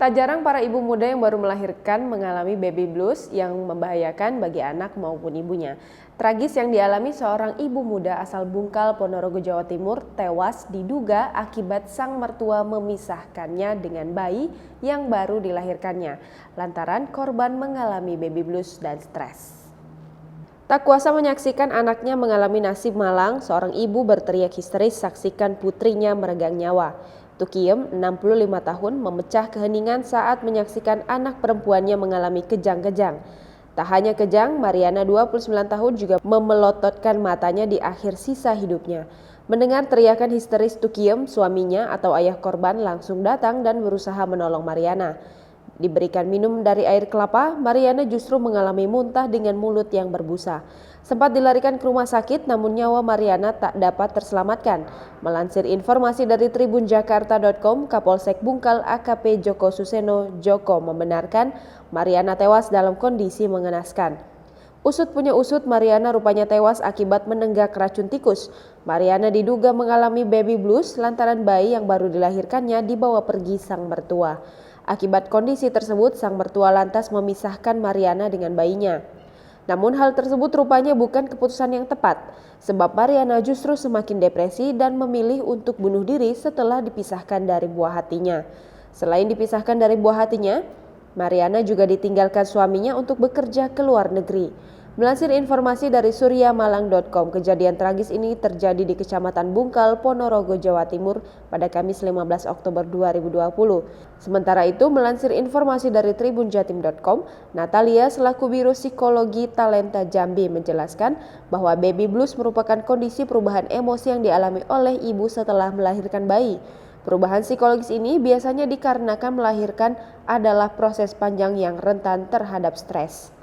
Tak jarang para ibu muda yang baru melahirkan mengalami baby blues yang membahayakan bagi anak maupun ibunya. Tragis yang dialami seorang ibu muda asal Bungkal, Ponorogo, Jawa Timur tewas diduga akibat sang mertua memisahkannya dengan bayi yang baru dilahirkannya, lantaran korban mengalami baby blues dan stres. Tak kuasa menyaksikan anaknya mengalami nasib malang, seorang ibu berteriak histeris saksikan putrinya meregang nyawa. Tukiem, 65 tahun, memecah keheningan saat menyaksikan anak perempuannya mengalami kejang-kejang. Tak hanya kejang, Mariana 29 tahun juga memelototkan matanya di akhir sisa hidupnya. Mendengar teriakan histeris Tukiem, suaminya atau ayah korban langsung datang dan berusaha menolong Mariana. Diberikan minum dari air kelapa, Mariana justru mengalami muntah dengan mulut yang berbusa. Sempat dilarikan ke rumah sakit, namun nyawa Mariana tak dapat terselamatkan. Melansir informasi dari tribunjakarta.com, Kapolsek Bungkal AKP Joko Suseno Joko membenarkan Mariana tewas dalam kondisi mengenaskan. Usut punya usut, Mariana rupanya tewas akibat menenggak racun tikus. Mariana diduga mengalami baby blues lantaran bayi yang baru dilahirkannya dibawa pergi sang mertua. Akibat kondisi tersebut, sang mertua lantas memisahkan Mariana dengan bayinya. Namun hal tersebut rupanya bukan keputusan yang tepat, sebab Mariana justru semakin depresi dan memilih untuk bunuh diri setelah dipisahkan dari buah hatinya. Selain dipisahkan dari buah hatinya, Mariana juga ditinggalkan suaminya untuk bekerja ke luar negeri. Melansir informasi dari suryamalang.com, kejadian tragis ini terjadi di Kecamatan Bungkal, Ponorogo, Jawa Timur pada Kamis 15 Oktober 2020. Sementara itu, melansir informasi dari tribunjatim.com, Natalia selaku Biro Psikologi Talenta Jambi menjelaskan bahwa baby blues merupakan kondisi perubahan emosi yang dialami oleh ibu setelah melahirkan bayi. Perubahan psikologis ini biasanya dikarenakan melahirkan adalah proses panjang yang rentan terhadap stres.